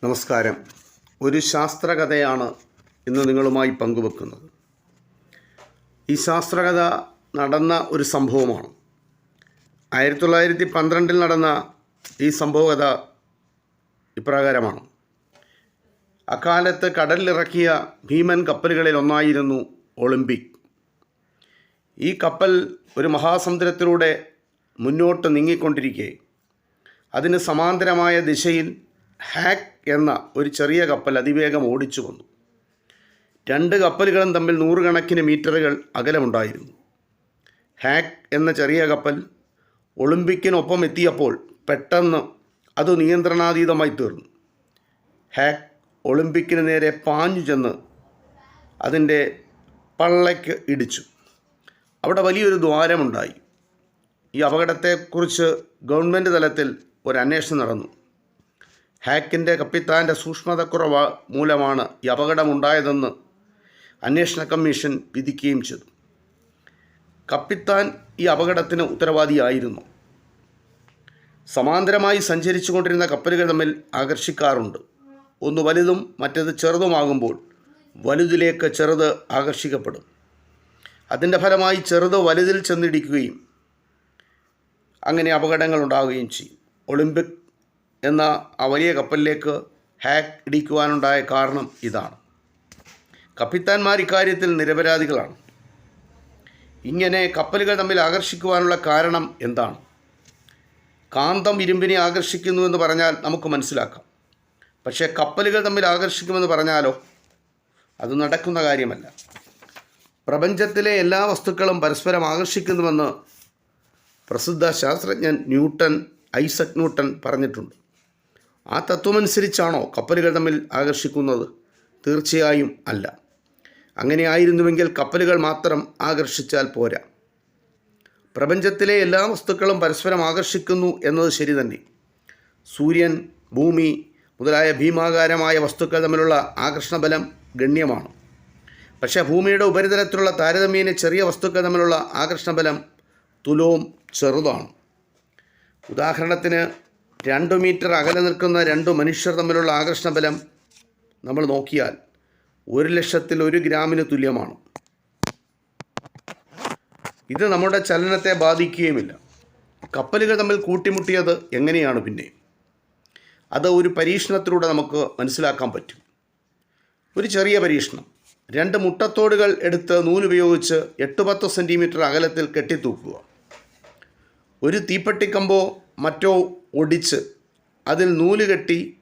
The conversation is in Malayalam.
നമസ്കാരം. ഒരു ശാസ്ത്രകഥയാണ് ഇന്ന് നിങ്ങളുമായി പങ്കുവെക്കുന്നത്. ഈ ശാസ്ത്രകഥ നടന്ന ഒരു സംഭവമാണ്. 1912 നടന്ന ഈ സംഭവകഥ ഇപ്രകാരമാണ്. അക്കാലത്ത് കടലിലിറക്കിയ ഭീമൻ കപ്പലുകളിൽ ഒന്നായിരുന്നു ഒളിമ്പിക്. ഈ കപ്പൽ ഒരു മഹാസമുദ്രത്തിലൂടെ മുന്നോട്ട് നീങ്ങിക്കൊണ്ടിരിക്കെ അതിന് സമാന്തരമായ ദിശയിൽ ഹാക്ക് എന്ന ഒരു ചെറിയ കപ്പൽ അതിവേഗം ഓടിച്ചു വന്നു. രണ്ട് കപ്പലുകളും തമ്മിൽ നൂറുകണക്കിന് മീറ്ററുകൾ അകലമുണ്ടായിരുന്നു. ഹാക്ക് എന്ന ചെറിയ കപ്പൽ ഒളിമ്പിക്കിനൊപ്പം എത്തിയപ്പോൾ പെട്ടെന്ന് അത് നിയന്ത്രണാതീതമായി തീർന്നു. ഹാക്ക് ഒളിമ്പിക്കിന് നേരെ പാഞ്ഞു ചെന്ന് അതിൻ്റെ പള്ളയ്ക്ക് ഇടിച്ചു. അവിടെ വലിയൊരു ദ്വാരമുണ്ടായി. ഈ അപകടത്തെക്കുറിച്ച് ഗവൺമെൻറ് തലത്തിൽ ഒരു അന്വേഷണം നടന്നു. ഹാക്കിൻ്റെ കപ്പിത്താൻ്റെ സൂക്ഷ്മതക്കുറവ് മൂലമാണ് ഈ അപകടമുണ്ടായതെന്ന് അന്വേഷണ കമ്മീഷൻ വിധിക്കുകയും ചെയ്തു. കപ്പിത്താൻ ഈ അപകടത്തിന് ഉത്തരവാദിയായിരുന്നു. സമാന്തരമായി സഞ്ചരിച്ചു കൊണ്ടിരുന്ന കപ്പലുകൾ തമ്മിൽ ആകർഷിക്കാറുണ്ട്. ഒന്ന് വലുതും മറ്റേത് ചെറുതുമാകുമ്പോൾ വലുതിലേക്ക് ചെറുത് ആകർഷിക്കപ്പെടും. അതിൻ്റെ ഫലമായി ചെറുത് വലുതിൽ ചെന്നിടിക്കുകയും അങ്ങനെ അപകടങ്ങൾ ഉണ്ടാവുകയും ചെയ്യും. ഒളിമ്പിക് എന്ന ആ വലിയ കപ്പലിലേക്ക് ഹാക്ക് ഇടിക്കുവാനുണ്ടായ കാരണം ഇതാണ്. കപ്പിത്താന്മാർ ഇക്കാര്യത്തിൽ നിരപരാധികളാണ്. ഇങ്ങനെ കപ്പലുകൾ തമ്മിൽ ആകർഷിക്കുവാനുള്ള കാരണം എന്താണ്? കാന്തം ഇരുമ്പിനെ ആകർഷിക്കുന്നുവെന്ന് പറഞ്ഞാൽ നമുക്ക് മനസ്സിലാക്കാം. പക്ഷേ കപ്പലുകൾ തമ്മിൽ ആകർഷിക്കുമെന്ന് പറഞ്ഞാലോ? അത് നടക്കുന്ന കാര്യമല്ല. പ്രപഞ്ചത്തിലെ എല്ലാ വസ്തുക്കളും പരസ്പരം ആകർഷിക്കുന്നുവെന്ന് പ്രസിദ്ധ ശാസ്ത്രജ്ഞൻ ഐസക് ന്യൂട്ടൻ പറഞ്ഞിട്ടുണ്ട്. ആ തത്വമനുസരിച്ചാണോ കപ്പലുകൾ തമ്മിൽ ആകർഷിക്കുന്നത്? തീർച്ചയായും അല്ല. അങ്ങനെ ആയിരുന്നുവെങ്കിൽ കപ്പലുകൾ മാത്രം ആകർഷിച്ചാൽ പോരാ. പ്രപഞ്ചത്തിലെ എല്ലാ വസ്തുക്കളും പരസ്പരം ആകർഷിക്കുന്നു എന്നത് ശരി തന്നെ. സൂര്യൻ, ഭൂമി മുതലായ ഭീമാകാരമായ വസ്തുക്കൾ തമ്മിലുള്ള ആകർഷണബലം ഗണ്യമാണ്. പക്ഷേ ഭൂമിയുടെ ഉപരിതലത്തിലുള്ള താരതമ്യേന ചെറിയ വസ്തുക്കൾ തമ്മിലുള്ള ആകർഷണബലം തുലവും ചെറുതാണ്. ഉദാഹരണത്തിന് 2 മീറ്റർ അകലെ നിൽക്കുന്ന 2 മനുഷ്യർ തമ്മിലുള്ള ആകർഷണബലം നമ്മൾ നോക്കിയാൽ 1,00,000 ഗ്രാമിന് തുല്യമാണ്. ഇത് നമ്മുടെ ചലനത്തെ ബാധിക്കുകയുമില്ല. കപ്പലുകൾ തമ്മിൽ കൂട്ടിമുട്ടിയത് എങ്ങനെയാണ് പിന്നെ? അത് ഒരു പരീക്ഷണത്തിലൂടെ നമുക്ക് മനസ്സിലാക്കാൻ പറ്റും. ഒരു ചെറിയ പരീക്ഷണം. 2 മുട്ടത്തോടുകൾ എടുത്ത് നൂലുപയോഗിച്ച് 8-10 സെൻറ്റിമീറ്റർ അകലത്തിൽ കെട്ടിത്തൂക്കുക. ഒരു തീപ്പെട്ടിക്കമ്പോ മറ്റോ ഒടിച്ച് അതിൽ നൂല് കെട്ടി